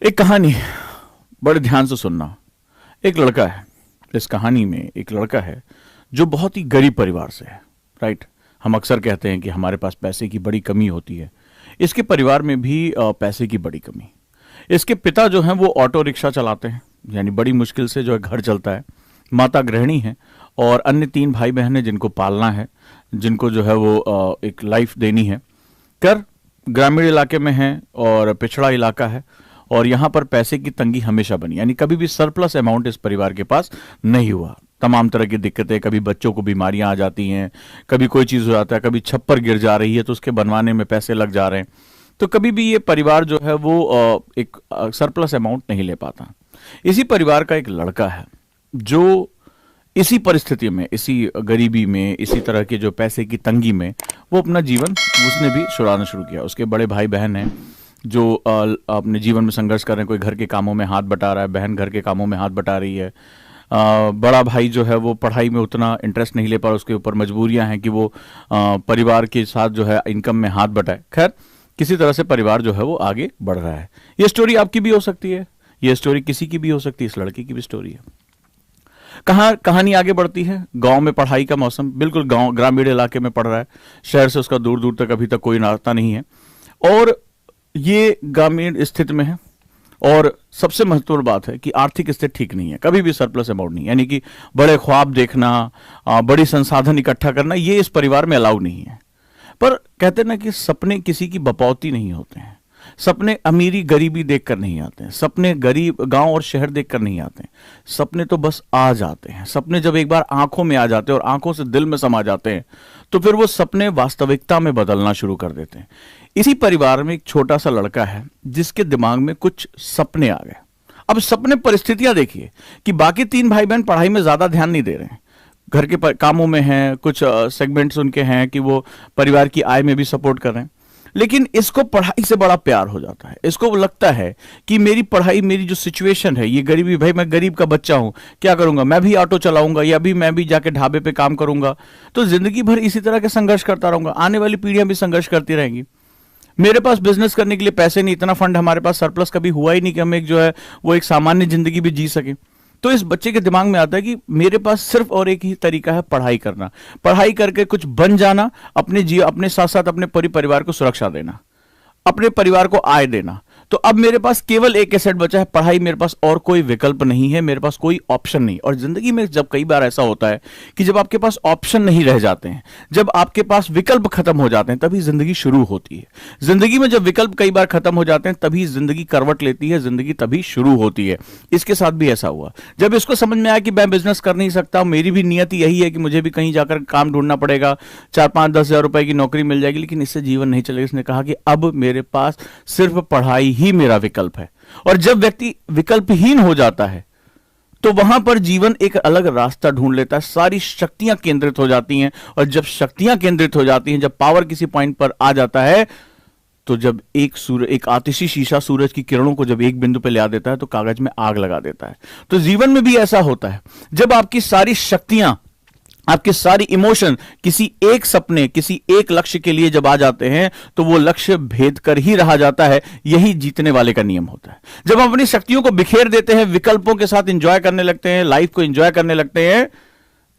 एक कहानी, बड़े ध्यान से सुनना। एक लड़का है, इस कहानी में एक लड़का है जो बहुत ही गरीब परिवार से है। राइट। हम अक्सर कहते हैं कि हमारे पास पैसे की बड़ी कमी होती है। इसके परिवार में भी पैसे की बड़ी कमी। इसके पिता जो हैं वो ऑटो रिक्शा चलाते हैं, यानी बड़ी मुश्किल से जो है घर चलता है। माता गृहिणी है और अन्य 3 भाई बहन हैं जिनको पालना है, जिनको जो है वो एक लाइफ देनी है। कर ग्रामीण इलाके में है और पिछड़ा इलाका है, और यहां पर पैसे की तंगी हमेशा बनी, यानी कभी भी सरप्लस अमाउंट इस परिवार के पास नहीं हुआ। तमाम तरह की दिक्कतें, कभी बच्चों को बीमारियां आ जाती हैं, कभी कोई चीज हो जाता है, कभी छप्पर गिर जा रही है तो उसके बनवाने में पैसे लग जा रहे हैं। तो कभी भी ये परिवार जो है वो एक सरप्लस अमाउंट नहीं ले पाता। इसी परिवार का एक लड़का है जो इसी परिस्थिति में, इसी गरीबी में, इसी तरह के जो पैसे की तंगी में वो अपना जीवन उसने भी शुराना शुरू किया। उसके बड़े भाई बहन हैं जो अपने जीवन में संघर्ष कर रहे हैं। कोई घर के कामों में हाथ बटा रहा है, बहन घर के कामों में हाथ बटा रही है। बड़ा भाई जो है वो पढ़ाई में उतना इंटरेस्ट नहीं ले पा रहा, उसके ऊपर मजबूरियां हैं कि वो परिवार के साथ जो है इनकम में हाथ बटाए। खैर, किसी तरह से परिवार जो है वो आगे बढ़ रहा है। ये स्टोरी आपकी भी हो सकती है, ये स्टोरी किसी की भी हो सकती है, इस लड़के की भी स्टोरी है। कहाँ कहानी आगे बढ़ती है? गांव में पढ़ाई का मौसम, बिल्कुल गांव ग्रामीण इलाके में पढ़ रहा है। शहर से उसका दूर दूर तक अभी तक कोई नाता नहीं है, और ये ग्रामीण स्थिति में है। और सबसे महत्वपूर्ण बात है कि आर्थिक स्थिति ठीक नहीं है, कभी भी सरप्लस अमाउंट नहीं, यानी कि बड़े ख्वाब देखना, बड़ी संसाधन इकट्ठा करना, ये इस परिवार में अलाउ नहीं है। पर कहते ना कि सपने किसी की बपौती नहीं होते हैं। सपने अमीरी गरीबी देखकर नहीं आते हैं, सपने गरीब गांव और शहर देखकर नहीं आते हैं। सपने तो बस आ जाते हैं। सपने जब एक बार आंखों में आ जाते हैं और आंखों से दिल में समा जाते हैं तो फिर वो सपने वास्तविकता में बदलना शुरू कर देते हैं। इसी परिवार में एक छोटा सा लड़का है जिसके दिमाग में कुछ सपने आ गए। अब सपने, परिस्थितियां देखिए कि बाकी 3 भाई बहन पढ़ाई में ज्यादा ध्यान नहीं दे रहे हैं, घर के कामों में हैं, कुछ सेगमेंट्स उनके हैं कि वो परिवार की आय में भी सपोर्ट कर रहे हैं। लेकिन इसको पढ़ाई से बड़ा प्यार हो जाता है। इसको लगता है कि मेरी पढ़ाई, मेरी जो सिचुएशन है, ये गरीबी, भाई मैं गरीब का बच्चा हूं, क्या करूंगा, मैं भी ऑटो चलाऊंगा या भी मैं भी जाके ढाबे पे काम करूंगा, तो जिंदगी भर इसी तरह के संघर्ष करता रहूंगा, आने वाली पीढ़ियां भी संघर्ष करती रहेंगी। मेरे पास बिजनेस करने के लिए पैसे नहीं, इतना फंड हमारे पास सरप्लस कभी हुआ ही नहीं कि हम एक जो है वो एक सामान्य जिंदगी भी जी सके। तो इस बच्चे के दिमाग में आता है कि मेरे पास सिर्फ और एक ही तरीका है, पढ़ाई करना, पढ़ाई करके कुछ बन जाना, अपने साथ साथ अपने पूरे परिवार को सुरक्षा देना, अपने परिवार को आय देना। तो अब मेरे पास केवल एक एसेट बचा है, पढ़ाई। मेरे पास और कोई विकल्प नहीं है, मेरे पास कोई ऑप्शन नहीं। और जिंदगी में जब कई बार ऐसा होता है कि जब आपके पास ऑप्शन नहीं रह जाते हैं, जब आपके पास विकल्प खत्म हो जाते हैं, तभी जिंदगी शुरू होती है। जिंदगी में जब विकल्प कई बार खत्म हो जाते हैं तभी जिंदगी करवट लेती है, जिंदगी तभी शुरू होती है। इसके साथ भी ऐसा हुआ। जब इसको समझ में आया कि मैं बिजनेस कर नहीं सकता, मेरी भी नियत यही है कि मुझे भी कहीं जाकर काम ढूंढना पड़ेगा, 4-5-10 हजार रुपए की नौकरी मिल जाएगी, लेकिन इससे जीवन नहीं चलेगा। इसने कहा कि अब मेरे पास सिर्फ पढ़ाई ही मेरा विकल्प है। और जब व्यक्ति विकल्पहीन हो जाता है तो वहां पर जीवन एक अलग रास्ता ढूंढ लेता है, सारी शक्तियां केंद्रित हो जाती हैं। और जब शक्तियां केंद्रित हो जाती हैं, जब पावर किसी पॉइंट पर आ जाता है, तो जब एक आतिशी शीशा सूरज की किरणों को जब एक बिंदु पे ले आ देता है तो कागज में आग लगा देता है। तो जीवन में भी ऐसा होता है, जब आपकी सारी शक्तियां, आपके सारी इमोशन किसी एक सपने, किसी एक लक्ष्य के लिए जब आ जाते हैं तो वो लक्ष्य भेद कर ही रहा जाता है। यही जीतने वाले का नियम होता है। जब हम अपनी शक्तियों को बिखेर देते हैं, विकल्पों के साथ एंजॉय करने लगते हैं, लाइफ को एंजॉय करने लगते हैं,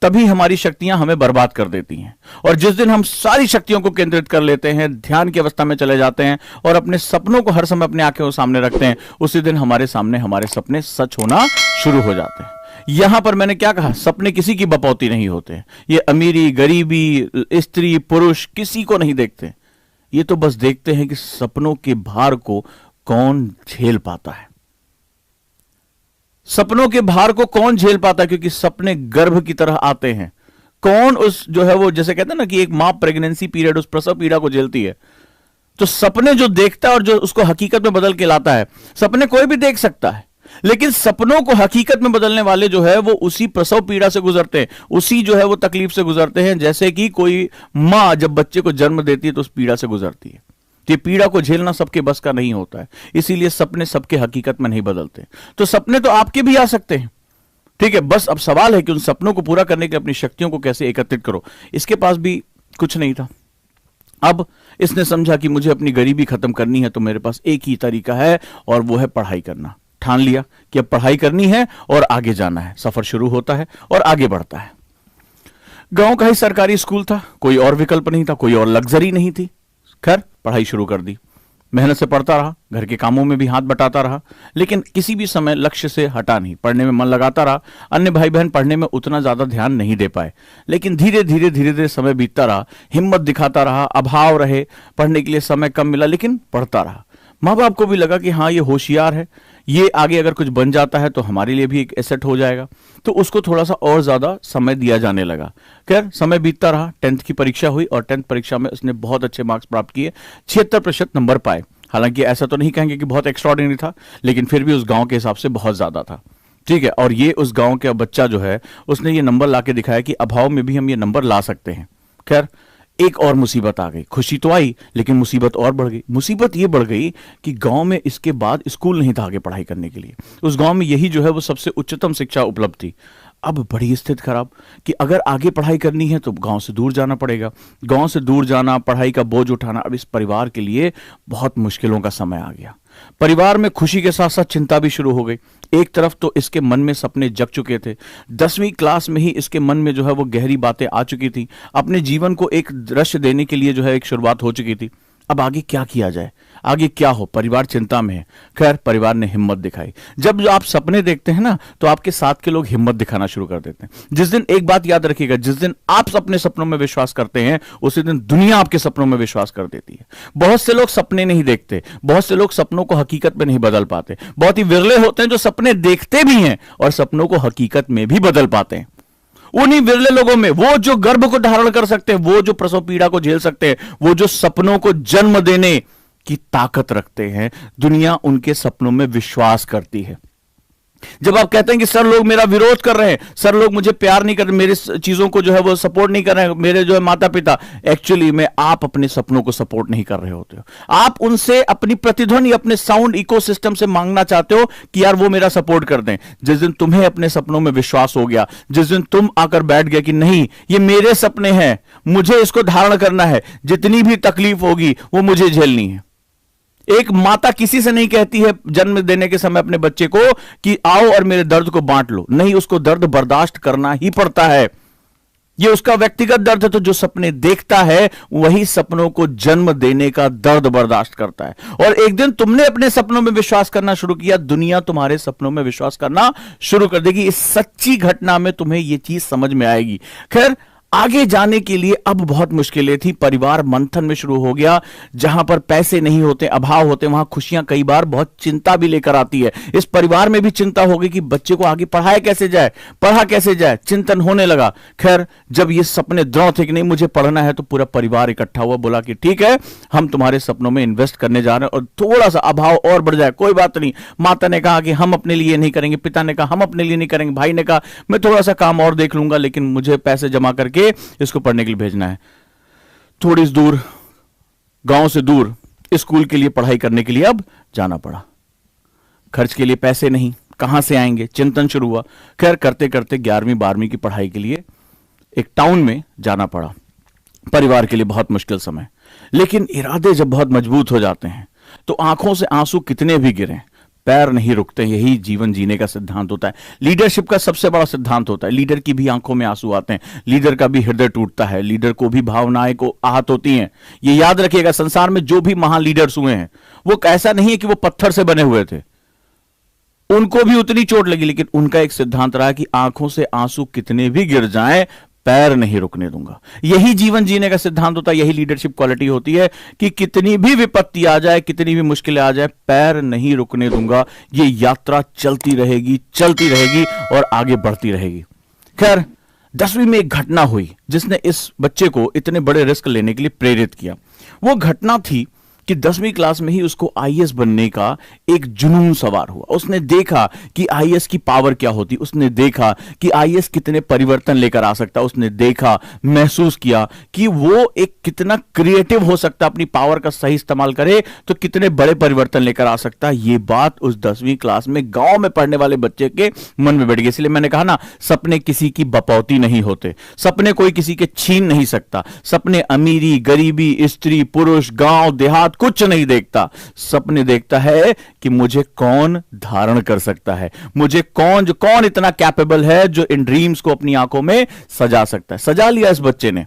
तभी हमारी शक्तियां हमें बर्बाद कर देती हैं। और जिस दिन हम सारी शक्तियों को केंद्रित कर लेते हैं, ध्यान की अवस्था में चले जाते हैं और अपने सपनों को हर समय अपने आंखों के सामने रखते हैं, उसी दिन हमारे सामने हमारे सपने सच होना शुरू हो जाते हैं। यहां पर मैंने क्या कहा? सपने किसी की बपौती नहीं होते। ये अमीरी गरीबी, स्त्री पुरुष किसी को नहीं देखते। ये तो बस देखते हैं कि सपनों के भार को कौन झेल पाता है। सपनों के भार को कौन झेल पाता है, क्योंकि सपने गर्भ की तरह आते हैं। कौन उस जो है वो, जैसे कहते हैं ना कि एक मां प्रेगनेंसी पीरियड, उस प्रसव पीड़ा को झेलती है। तो सपने जो देखता है और जो उसको हकीकत में बदल के लाता है, सपने कोई भी देख सकता है, लेकिन सपनों को हकीकत में बदलने वाले जो है वो उसी प्रसव पीड़ा से गुजरते हैं, उसी जो है वो तकलीफ से गुजरते हैं, जैसे कि कोई मां जब बच्चे को जन्म देती है तो उस पीड़ा से गुजरती है। ये पीड़ा को झेलना सबके बस का नहीं होता है, इसीलिए सपने सबके हकीकत में नहीं बदलते। तो सपने तो आपके भी आ सकते हैं, ठीक है। बस अब सवाल है कि उन सपनों को पूरा करने के लिए अपनी शक्तियों को कैसे एकत्रित करो। इसके पास भी कुछ नहीं था, अब इसने समझा कि मुझे अपनी गरीबी खत्म करनी है तो मेरे पास एक ही तरीका है और वो है पढ़ाई करना। ठान लिया कि अब पढ़ाई करनी है और आगे जाना है। सफर शुरू होता है और आगे बढ़ता है। गांव का ही सरकारी स्कूल था, कोई और विकल्प नहीं था, कोई और लग्जरी नहीं थी। खैर पढ़ाई शुरू कर दी, मेहनत से पढ़ता रहा, घर के कामों में भी हाथ बटाता रहा, लेकिन किसी भी समय लक्ष्य से हटा नहीं, पढ़ने में मन लगाता रहा। अन्य भाई बहन पढ़ने में उतना ज्यादा ध्यान नहीं दे पाए, लेकिन धीरे धीरे समय बीतता रहा, हिम्मत दिखाता रहा, अभाव रहे, पढ़ने के लिए समय कम मिला, लेकिन पढ़ता रहा। माँ बाप को भी लगा कि हाँ ये होशियार है, ये आगे अगर कुछ बन जाता है तो हमारे लिए भी एक एसेट हो जाएगा, तो उसको थोड़ा सा और ज्यादा समय दिया जाने लगा। खैर समय बीतता रहा, 10th की परीक्षा हुई और 10th परीक्षा में उसने बहुत अच्छे मार्क्स प्राप्त किए, 76% नंबर पाए। हालांकि ऐसा तो नहीं कहेंगे कि बहुत एक्स्ट्राऑर्डिनरी था, लेकिन फिर भी उस गांव के हिसाब से बहुत ज्यादा था। ठीक है, और ये उस गांव के बच्चा जो है उसने ये नंबर ला के दिखाया कि अभाव में भी हम ये नंबर ला सकते हैं। खैर एक और मुसीबत आ गई, खुशी तो आई लेकिन मुसीबत और बढ़ गई। मुसीबत ये बढ़ गई कि गांव में इसके बाद स्कूल नहीं था आगे पढ़ाई करने के लिए। उस गांव में यही जो है वो सबसे उच्चतम शिक्षा उपलब्ध थी। अब बड़ी स्थिति खराब कि अगर आगे पढ़ाई करनी है तो गांव से दूर जाना पड़ेगा। गांव से दूर जाना, पढ़ाई का बोझ उठाना, अब इस परिवार के लिए बहुत मुश्किलों का समय आ गया। परिवार में खुशी के साथ साथ चिंता भी शुरू हो गई। एक तरफ तो इसके मन में सपने जग चुके थे, 10वीं क्लास में ही इसके मन में जो है वो गहरी बातें आ चुकी थी, अपने जीवन को एक दृश्य देने के लिए जो है एक शुरुआत हो चुकी थी। अब आगे क्या किया जाए, आगे क्या हो, परिवार चिंता में है। खैर परिवार ने हिम्मत दिखाई। जब आप सपने देखते हैं ना तो आपके साथ के लोग हिम्मत दिखाना शुरू कर देते हैं। जिस दिन, एक बात याद रखिएगा, जिस दिन आप अपने सपनों में विश्वास करते हैं उसी दिन दुनिया आपके सपनों में विश्वास कर देती है। बहुत से लोग सपने नहीं देखते, बहुत से लोग सपनों को हकीकत में नहीं बदल पाते, बहुत ही विरले होते हैं जो सपने देखते भी हैं और सपनों को हकीकत में भी बदल पाते हैं। उन्हीं विरले लोगों में वो जो गर्भ को धारण कर सकते हैं, वो जो प्रसव पीड़ा को झेल सकते हैं, वो जो सपनों को जन्म देने की ताकत रखते हैं, दुनिया उनके सपनों में विश्वास करती है। जब आप कहते हैं कि सर लोग मेरा विरोध कर रहे हैं, सर लोग मुझे प्यार नहीं कर रहे, मेरे चीजों को जो है वो सपोर्ट नहीं कर रहे हैं, मेरे जो है माता पिता, एक्चुअली में आप अपने सपनों को सपोर्ट नहीं कर रहे होते हो। आप उनसे अपनी प्रतिध्वनि, अपने साउंड इकोसिस्टम से मांगना चाहते हो कि यार वो मेरा सपोर्ट कर दें। जिस दिन तुम्हें अपने सपनों में विश्वास हो गया, जिस दिन तुम आकर बैठ गए कि नहीं ये मेरे सपने हैं, मुझे इसको धारण करना है, जितनी भी तकलीफ होगी वो मुझे झेलनी है। एक माता किसी से नहीं कहती है जन्म देने के समय अपने बच्चे को कि आओ और मेरे दर्द को बांट लो, नहीं, उसको दर्द बर्दाश्त करना ही पड़ता है। यह उसका व्यक्तिगत दर्द है, तो जो सपने देखता है वही सपनों को जन्म देने का दर्द बर्दाश्त करता है। और एक दिन तुमने अपने सपनों में विश्वास करना शुरू किया, दुनिया तुम्हारे सपनों में विश्वास करना शुरू कर देगी। इस सच्ची घटना में तुम्हें यह चीज समझ में आएगी। खैर आगे जाने के लिए अब बहुत मुश्किलें थी। परिवार मंथन में शुरू हो गया। जहां पर पैसे नहीं होते, अभाव होते, वहां खुशियां कई बार बहुत चिंता भी लेकर आती है। इस परिवार में भी चिंता हो गई कि बच्चे को आगे पढ़ाया कैसे जाए, पढ़ा कैसे जाए, चिंतन होने लगा। खैर जब ये सपने दृढ़ थे कि नहीं मुझे पढ़ना है, तो पूरा परिवार इकट्ठा हुआ, बोला कि ठीक है हम तुम्हारे सपनों में इन्वेस्ट करने जा रहे हैं, और थोड़ा सा अभाव और बढ़ जाए कोई बात नहीं। माता ने कहा कि हम अपने लिए नहीं करेंगे, पिता ने कहा हम अपने लिए नहीं करेंगे, भाई ने कहा मैं थोड़ा सा काम और देख लूंगा, लेकिन मुझे पैसे जमा करके इसको पढ़ने के लिए भेजना है। थोड़ी दूर, गांव से दूर स्कूल के लिए पढ़ाई करने के लिए अब जाना पड़ा। खर्च के लिए पैसे नहीं, कहां से आएंगे, चिंतन शुरू हुआ। खैर करते करते 11वीं 12वीं की पढ़ाई के लिए एक टाउन में जाना पड़ा। परिवार के लिए बहुत मुश्किल समय, लेकिन इरादे जब बहुत मजबूत हो जाते हैं तो आंखों से आंसू कितने भी गिरें पैर नहीं रुकते। यही जीवन जीने का सिद्धांत होता है, लीडरशिप का सबसे बड़ा सिद्धांत होता है। लीडर की भी आंखों में आंसू आते हैं, लीडर का भी हृदय टूटता है, लीडर को भी भावनाएं को आहत होती हैं। ये याद रखिएगा, संसार में जो भी महान लीडर्स हुए हैं वो ऐसा नहीं है कि वो पत्थर से बने हुए थे, उनको भी उतनी चोट लगी, लेकिन उनका एक सिद्धांत रहा कि आंखों से आंसू कितने भी गिर जाएं पैर नहीं रुकने दूंगा। यही जीवन जीने का सिद्धांत होता है, यही लीडरशिप क्वालिटी होती है कि कितनी भी विपत्ति आ जाए, कितनी भी मुश्किलें आ जाए, पैर नहीं रुकने दूंगा। ये यात्रा चलती रहेगी और आगे बढ़ती रहेगी। खैर 10वीं में एक घटना हुई जिसने इस बच्चे को इतने बड़े रिस्क लेने के लिए प्रेरित किया। वो घटना थी कि 10वीं क्लास में ही उसको आईएएस बनने का एक जुनून सवार हुआ। उसने देखा कि आईएएस की पावर क्या होती, उसने देखा कि आईएएस कितने परिवर्तन लेकर आ सकता, उसने देखा, महसूस किया कि वो एक कितना क्रिएटिव हो सकता, अपनी पावर का सही इस्तेमाल करे तो कितने बड़े परिवर्तन लेकर आ सकता। ये बात उस 10वीं क्लास में गांव में पढ़ने वाले बच्चे के मन में बैठ गई। इसलिए मैंने कहा ना, सपने किसी की बपौती नहीं होते, सपने कोई किसी के छीन नहीं सकता। सपने अमीरी, गरीबी, स्त्री, पुरुष, गांव, देहात कुछ नहीं देखता। सपने देखता है कि मुझे कौन धारण कर सकता है, मुझे कौन इतना कैपेबल है जो इन ड्रीम्स को अपनी आंखों में सजा सकता है। सजा लिया इस बच्चे ने।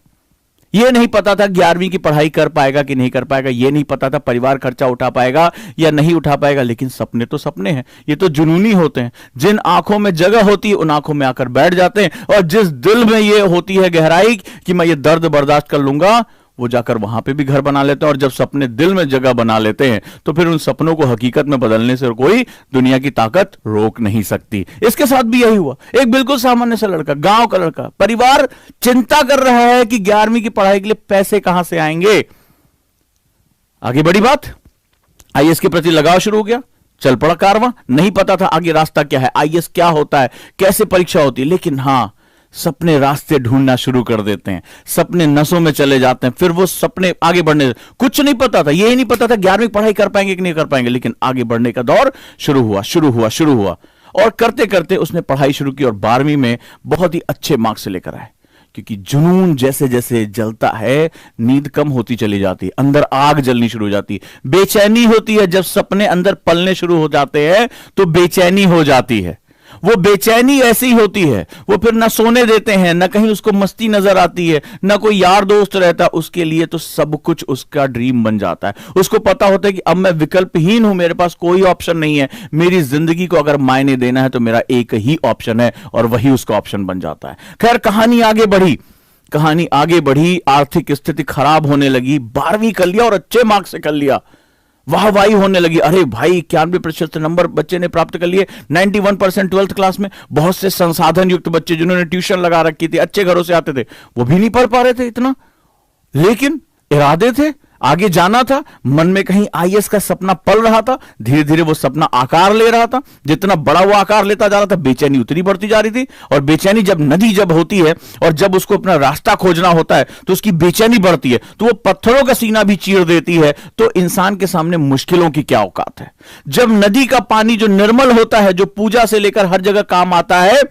यह नहीं पता था 11वीं की पढ़ाई कर पाएगा कि नहीं कर पाएगा, यह नहीं पता था परिवार खर्चा उठा पाएगा या नहीं उठा पाएगा, लेकिन सपने तो सपने हैं, ये तो जुनूनी होते हैं। जिन आंखों में जगह होती है उन आंखों में आकर बैठ जाते हैं, और जिस दिल में यह होती है गहराई कि मैं ये दर्द बर्दाश्त कर लूंगा, वो जाकर वहां पे भी घर बना लेते हैं। और जब सपने दिल में जगह बना लेते हैं तो फिर उन सपनों को हकीकत में बदलने से कोई दुनिया की ताकत रोक नहीं सकती। इसके साथ भी यही हुआ। एक बिल्कुल सामान्य सा लड़का, गांव का लड़का, परिवार चिंता कर रहा है कि 11वीं की पढ़ाई के लिए पैसे कहां से आएंगे। आगे बड़ी बात, आईएएस के प्रति लगाव शुरू हो गया, चल पड़ा कारवां। नहीं पता था आगे रास्ता क्या है, आईएएस क्या होता है, कैसे परीक्षा होती है, लेकिन हां, सपने रास्ते ढूंढना शुरू कर देते हैं, सपने नसों में चले जाते हैं। फिर वो सपने आगे बढ़ने, कुछ नहीं पता था, यही नहीं पता था 11वीं पढ़ाई कर पाएंगे कि नहीं कर पाएंगे, लेकिन आगे बढ़ने का दौर शुरू हुआ। और करते करते उसने पढ़ाई शुरू की और 12वीं में बहुत ही अच्छे मार्क्स से लेकर आए। क्योंकि जुनून जैसे जैसे जलता है, नींद कम होती चली जाती है, अंदर आग जलनी शुरू हो जाती है, बेचैनी होती है। जब सपने अंदर पलने शुरू हो जाते हैं तो बेचैनी हो जाती है। वो बेचैनी ऐसी होती है, वो फिर ना सोने देते हैं, ना कहीं उसको मस्ती नजर आती है, ना कोई यार दोस्त रहता। उसके लिए तो सब कुछ उसका ड्रीम बन जाता है। उसको पता होता है कि अब मैं विकल्पहीन हूं, मेरे पास कोई ऑप्शन नहीं है, मेरी जिंदगी को अगर मायने देना है तो मेरा एक ही ऑप्शन है, और वही उसका ऑप्शन बन जाता है। खैर, कहानी आगे बढ़ी, आर्थिक स्थिति खराब होने लगी। 12वीं कर लिया और अच्छे मार्क्स से कर लिया, वाहवाही होने लगी। अरे भाई, 91% नंबर बच्चे ने प्राप्त कर लिए, 91% 12th क्लास में। बहुत से संसाधन युक्त बच्चे जिन्होंने ट्यूशन लगा रखी थी, अच्छे घरों से आते थे, वो भी नहीं पढ़ पा रहे थे इतना, लेकिन इरादे थे, आगे जाना था। मन में कहीं आईएएस का सपना पल रहा था। धीरे धीरे वो सपना आकार ले रहा था। जितना बड़ा वो आकार लेता जा रहा था, बेचैनी उतनी बढ़ती जा रही थी। और बेचैनी जब नदी जब होती है और जब उसको अपना रास्ता खोजना होता है तो उसकी बेचैनी बढ़ती है, तो वो पत्थरों का सीना भी चीर देती है। तो इंसान के सामने मुश्किलों की क्या औकात है। जब नदी का पानी जो निर्मल होता है, जो पूजा से लेकर हर जगह काम आता है,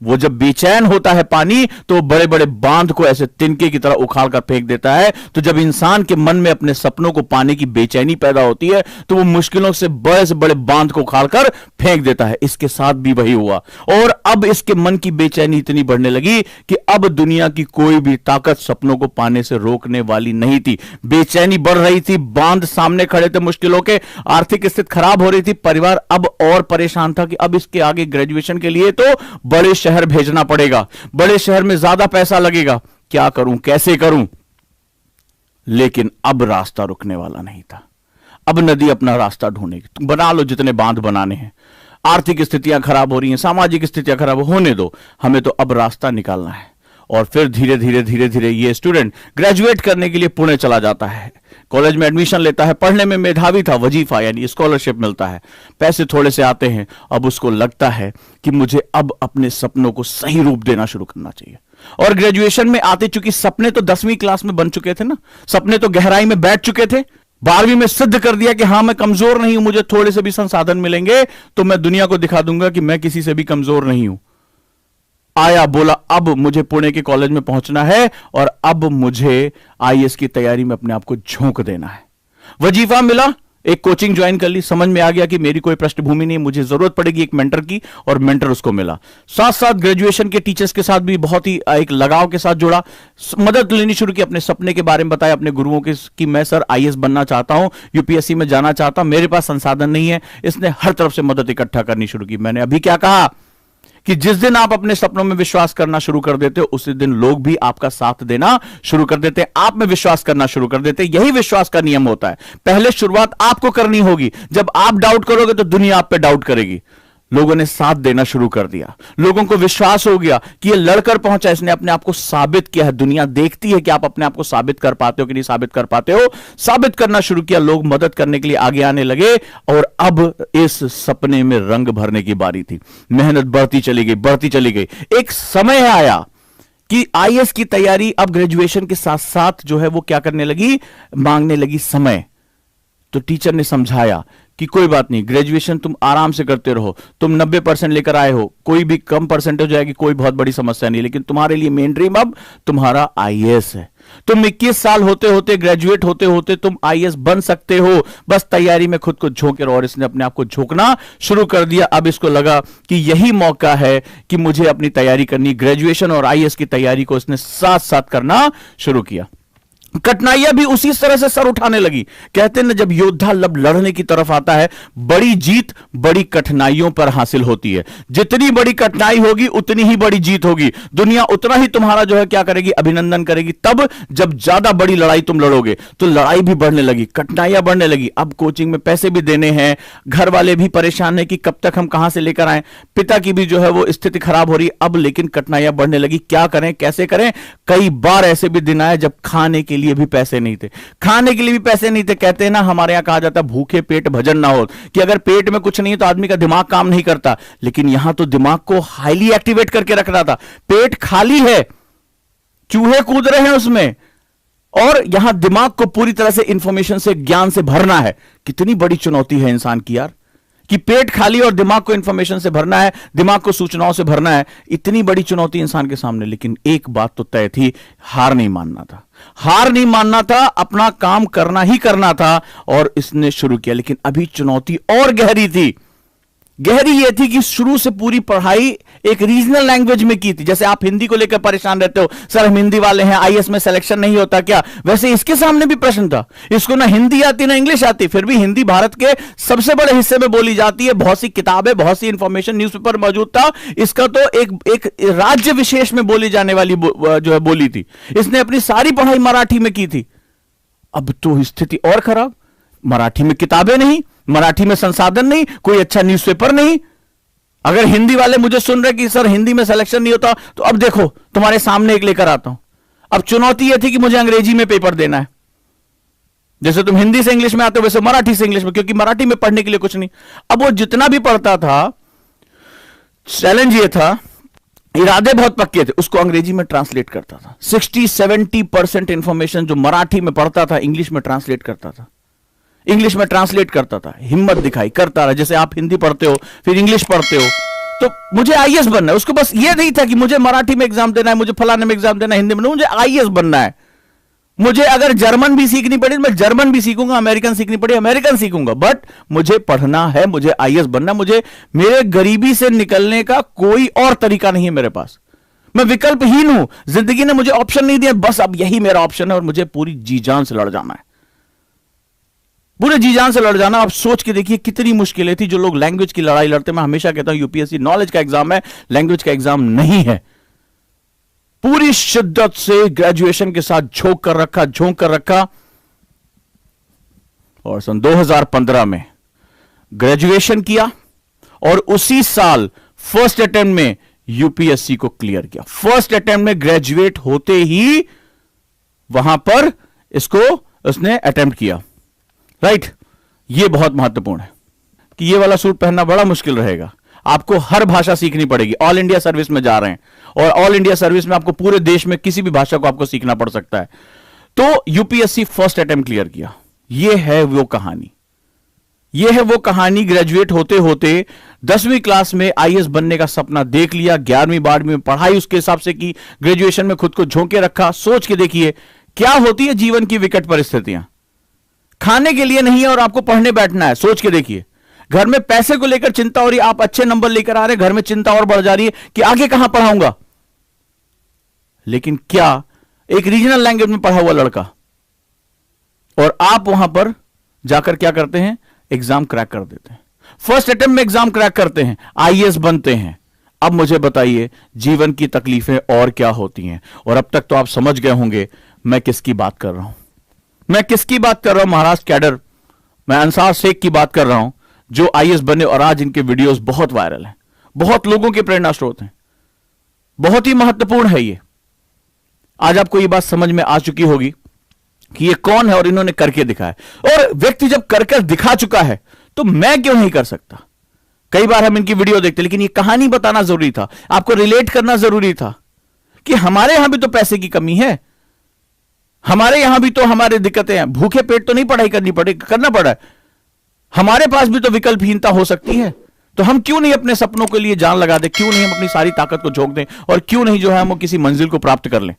वो जब बेचैन होता है पानी, तो बड़े बड़े बांध को ऐसे तिनके की तरह उखाड़ कर फेंक देता है। तो जब इंसान के मन में अपने सपनों को पाने की बेचैनी पैदा होती है, तो वो मुश्किलों से बड़े बांध को उखाड़ कर फेंक देता है। इसके साथ भी वही हुआ। और अब इसके मन की बेचैनी इतनी बढ़ने लगी कि अब दुनिया की कोई भी ताकत सपनों को पाने से रोकने वाली नहीं थी। बेचैनी बढ़ रही थी, बांध सामने खड़े थे मुश्किलों के, आर्थिक स्थिति खराब हो रही थी। परिवार अब और परेशान था कि अब इसके आगे ग्रेजुएशन के लिए तो बड़े शहर भेजना पड़ेगा, बड़े शहर में ज्यादा पैसा लगेगा, क्या करूं, कैसे करूं। लेकिन अब रास्ता रुकने वाला नहीं था। अब नदी अपना रास्ता ढूंढेगी। बना लो जितने बांध बनाने हैं, आर्थिक स्थितियां खराब हो रही हैं, सामाजिक स्थितियां खराब होने दो, हमें तो अब रास्ता निकालना है। और फिर धीरे धीरे ये स्टूडेंट ग्रेजुएट करने के लिए पुणे चला जाता है, कॉलेज में एडमिशन लेता है। पढ़ने में मेधावी था, वजीफा यानी स्कॉलरशिप मिलता है, पैसे थोड़े से आते हैं। अब उसको लगता है कि मुझे अब अपने सपनों को सही रूप देना शुरू करना चाहिए। और ग्रेजुएशन में आते, चूंकि सपने तो 10वीं क्लास में बन चुके थे ना, सपने तो गहराई में बैठ चुके थे। 12वीं में सिद्ध कर दिया कि हां, मैं कमजोर नहीं हूं, मुझे थोड़े से भी संसाधन मिलेंगे तो मैं दुनिया को दिखा दूंगा कि मैं किसी से भी कमजोर नहीं हूं। आया, बोला अब मुझे पुणे के कॉलेज में पहुंचना है और अब मुझे आईएएस की तैयारी में अपने आप को झोंक देना है। वजीफा मिला, एक कोचिंग ज्वाइन कर ली, समझ में आ गया कि मेरी कोई पृष्ठभूमि नहीं, मुझे जरूरत पड़ेगी एक मेंटर की, और मेंटर उसको मिला। साथ साथ ग्रेजुएशन के टीचर्स के साथ भी बहुत ही एक लगाव के साथ जुड़ा, मदद लेनी शुरू की, अपने सपने के बारे में बताया अपने गुरुओं के कि मैं सर आईएएस बनना चाहता हूं, यूपीएससी में जाना चाहता हूं, मेरे पास संसाधन नहीं है। इसने हर तरफ से मदद इकट्ठा करनी शुरू की। मैंने अभी क्या कहा कि जिस दिन आप अपने सपनों में विश्वास करना शुरू कर देते हो, उसी दिन लोग भी आपका साथ देना शुरू कर देते हैं, आप में विश्वास करना शुरू कर देते हैं। यही विश्वास का नियम होता है। पहले शुरुआत आपको करनी होगी। जब आप डाउट करोगे तो दुनिया आप पे डाउट करेगी। लोगों ने साथ देना शुरू कर दिया, लोगों को विश्वास हो गया कि ये लड़कर पहुंचा, इसने अपने आप को साबित किया है, दुनिया देखती है कि आप अपने आप को साबित कर पाते हो कि नहीं साबित कर पाते हो, साबित करना शुरू किया, लोग मदद करने के लिए आगे आने लगे। और अब इस सपने में रंग भरने की बारी थी। मेहनत बढ़ती चली गई, बढ़ती चली गई। एक समय आया कि आईएएस की तैयारी अब ग्रेजुएशन के साथ साथ जो है वो क्या करने लगी, मांगने लगी समय। तो टीचर ने समझाया कि कोई बात नहीं, ग्रेजुएशन तुम आराम से करते रहो, तुम 90% लेकर आए हो, कोई भी कम परसेंटेज जाएगी कोई बहुत बड़ी समस्या नहीं, लेकिन तुम्हारे लिए मेन ड्रीम अब तुम्हारा आईएएस है। तुम 21 साल होते होते, ग्रेजुएट होते होते तुम आईएएस बन सकते हो, बस तैयारी में खुद को झोंके रहो। और इसने अपने आप को झोंकना शुरू कर दिया। अब इसको लगा कि यही मौका है कि मुझे अपनी तैयारी करनी। ग्रेजुएशन और आईएएस की तैयारी को इसने साथ साथ करना शुरू किया। कठिनाइयां भी उसी तरह से सर उठाने लगी। कहते हैं ना, जब योद्धा लब लड़ने की तरफ आता है, बड़ी जीत बड़ी कठिनाइयों पर हासिल होती है। जितनी बड़ी कठिनाई होगी उतनी ही बड़ी जीत होगी। दुनिया उतना ही तुम्हारा जो है क्या करेगी, अभिनंदन करेगी। तब जब ज्यादा बड़ी लड़ाई तुम लड़ोगे तो लड़ाई भी बढ़ने लगी, कठिनाइयां बढ़ने लगी। अब कोचिंग में पैसे भी देने हैं, घर वाले भी परेशान है कि कब तक हम कहां से लेकर आए, पिता की भी जो है वो स्थिति खराब हो रही। अब लेकिन कठिनाइयां बढ़ने लगी, क्या करें कैसे करें। कई बार ऐसे भी दिन आए जब खाने के लिए भी पैसे नहीं थे, खाने के लिए भी पैसे नहीं थे। कहते हैं ना, हमारे यहां कहा जाता है भूखे पेट भजन ना हो, कि अगर पेट में कुछ नहीं है तो आदमी का दिमाग काम नहीं करता। लेकिन यहां तो दिमाग को हाईली एक्टिवेट करके रख रहा था। पेट खाली है, चूहे कूद रहे हैं उसमें, और यहां दिमाग को पूरी तरह से इंफॉर्मेशन से, ज्ञान से भरना है। कितनी बड़ी चुनौती है इंसान की यार, कि पेट खाली और दिमाग को इंफॉर्मेशन से भरना है, दिमाग को सूचनाओं से भरना है। इतनी बड़ी चुनौती इंसान के सामने। लेकिन एक बात तो तय थी, हार नहीं मानना था, हार नहीं मानना था, अपना काम करना ही करना था। और इसने शुरू किया। लेकिन अभी चुनौती और गहरी थी। गहरी यह थी कि शुरू से पूरी पढ़ाई एक रीजनल लैंग्वेज में की थी। जैसे आप हिंदी को लेकर परेशान रहते हो, सर हम हिंदी वाले हैं, आईएएस में सिलेक्शन नहीं होता क्या, वैसे इसके सामने भी प्रश्न था। इसको ना हिंदी आती ना इंग्लिश आती, फिर भी हिंदी भारत के सबसे बड़े हिस्से में बोली जाती है। बहुत सी किताबें, बहुत सी इंफॉर्मेशन न्यूज़पेपर मौजूद था। इसका तो एक राज्य विशेष में बोली जाने वाली जो है बोली थी। इसने अपनी सारी पढ़ाई मराठी में की थी। अब तो स्थिति और खराब, मराठी में किताबें नहीं, मराठी में संसाधन नहीं, कोई अच्छा न्यूज़पेपर नहीं। अगर हिंदी वाले मुझे सुन रहे कि सर हिंदी में सिलेक्शन नहीं होता, तो अब देखो तुम्हारे सामने एक लेकर आता हूं। अब चुनौती यह थी कि मुझे अंग्रेजी में पेपर देना है। जैसे तुम हिंदी से इंग्लिश में आते हो वैसे मराठी से इंग्लिश में, क्योंकि मराठी में पढ़ने के लिए कुछ नहीं। अब वो जितना भी पढ़ता था, चैलेंज ये था, इरादे बहुत पक्के थे, उसको अंग्रेजी में ट्रांसलेट करता था। 60-70% इंफॉर्मेशन जो मराठी में पढ़ता था, इंग्लिश में ट्रांसलेट करता था, इंग्लिश में ट्रांसलेट करता था। हिम्मत दिखाई, करता रहा। जैसे आप हिंदी पढ़ते हो फिर इंग्लिश पढ़ते हो, तो मुझे आईएएस बनना है। उसको बस ये नहीं था कि मुझे मराठी में एग्जाम देना है, मुझे फलाने में एग्जाम देना है, हिंदी में, मुझे आईएएस बनना है। मुझे अगर जर्मन भी सीखनी पड़ी मैं जर्मन भी सीखूंगा, अमेरिकन सीखनी पड़ी अमेरिकन सीखूंगा, बट मुझे पढ़ना है, मुझे आईएएस बनना। मुझे, मेरे गरीबी से निकलने का कोई और तरीका नहीं है मेरे पास। मैं विकल्पहीन हूं, जिंदगी ने मुझे ऑप्शन नहीं दिया, बस अब यही मेरा ऑप्शन है और मुझे पूरी जी जान से लड़ जाना है, पूरे जी जान से लड़ जाना। आप सोच के देखिए कितनी मुश्किलें थी। जो लोग लैंग्वेज की लड़ाई लड़ते, मैं हमेशा कहता हूं यूपीएससी नॉलेज का एग्जाम है, लैंग्वेज का एग्जाम नहीं है। पूरी शिद्दत से ग्रेजुएशन के साथ झोंक कर रखा। और सन 2015 में ग्रेजुएशन किया और उसी साल फर्स्ट अटेम्प्ट में यूपीएससी को क्लियर किया। फर्स्ट अटेम्प्ट में ग्रेजुएट होते ही वहां पर इसको उसने अटेम्प्ट किया। राइट, ये बहुत महत्वपूर्ण है कि ये वाला सूट पहनना बड़ा मुश्किल रहेगा। आपको हर भाषा सीखनी पड़ेगी। ऑल इंडिया सर्विस में जा रहे हैं और ऑल इंडिया सर्विस में आपको पूरे देश में किसी भी भाषा को आपको सीखना पड़ सकता है। तो यूपीएससी फर्स्ट अटेम्प्ट क्लियर किया। ये है वो कहानी, ये है वो कहानी। ग्रेजुएट होते होते 10वीं क्लास में आईएएस बनने का सपना देख लिया। 11वीं 12वीं में पढ़ाई उसके हिसाब से की, ग्रेजुएशन में खुद को झोंके रखा। सोच के देखिए क्या होती है जीवन की विकट परिस्थितियां। खाने के लिए नहीं है और आपको पढ़ने बैठना है। सोच के देखिए, घर में पैसे को लेकर चिंता हो रही है, आप अच्छे नंबर लेकर आ रहे हैं, घर में चिंता और बढ़ जा रही है कि आगे कहां पढ़ाऊंगा। लेकिन क्या एक रीजनल लैंग्वेज में पढ़ा हुआ लड़का, और आप वहां पर जाकर क्या करते हैं, एग्जाम क्रैक कर देते हैं। फर्स्ट अटेम्प्ट में एग्जाम क्रैक करते हैं, आईएएस बनते हैं। अब मुझे बताइए जीवन की तकलीफें और क्या होती हैं। और अब तक तो आप समझ गए होंगे मैं किसकी बात कर रहा हूं। मैं किसकी बात कर रहा हूं, महाराष्ट्र कैडर, मैं अंसार शेख की बात कर रहा हूं, जो आईएएस बने और आज इनके वीडियोस बहुत वायरल हैं, बहुत लोगों के प्रेरणा स्रोत हैं। बहुत ही महत्वपूर्ण है ये। आज आपको ये बात समझ में आ चुकी होगी कि ये कौन है और इन्होंने करके दिखाया। और व्यक्ति जब कर दिखा चुका है तो मैं क्यों नहीं कर सकता? कई बार हम इनकी वीडियो देखते, लेकिन ये कहानी बताना जरूरी था, आपको रिलेट करना जरूरी था कि हमारे यहां भी तो पैसे की कमी है, हमारे यहां भी तो हमारे दिक्कतें हैं, भूखे पेट तो नहीं पढ़ाई करना पड़ा है, हमारे पास भी तो विकल्पहीनता हो सकती है। तो हम क्यों नहीं अपने सपनों के लिए जान लगा दें, क्यों नहीं हम अपनी सारी ताकत को झोंक दें, और क्यों नहीं जो है हम किसी मंजिल को प्राप्त कर लें?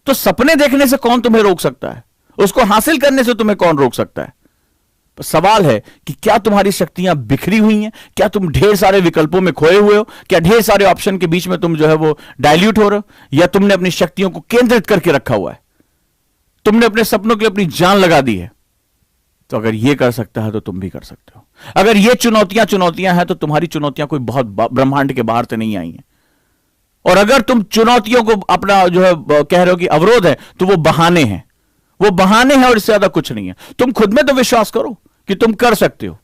तो सपने देखने से कौन तुम्हें रोक सकता है? उसको हासिल करने से तुम्हें कौन रोक सकता है? सवाल है कि क्या तुम्हारी शक्तियां बिखरी हुई हैं? क्या तुम ढेर सारे विकल्पों में खोए हुए हो? क्या ढेर सारे ऑप्शन के बीच में तुम जो है वो डाइल्यूट हो रहे हो? या तुमने अपनी शक्तियों को केंद्रित करके रखा हुआ है? तुमने अपने सपनों के लिए अपनी जान लगा दी है? तो अगर ये कर सकता है तो तुम भी कर सकते हो। अगर ये चुनौतियां हैं तो तुम्हारी चुनौतियां कोई बहुत ब्रह्मांड के बाहर से नहीं आई हैं। और अगर तुम चुनौतियों को अपना जो है कह रहे हो कि अवरोध है, तो वो बहाने हैं, और इससे ज्यादा कुछ नहीं है। तुम खुद में तो विश्वास करो कि तुम कर सकते हो।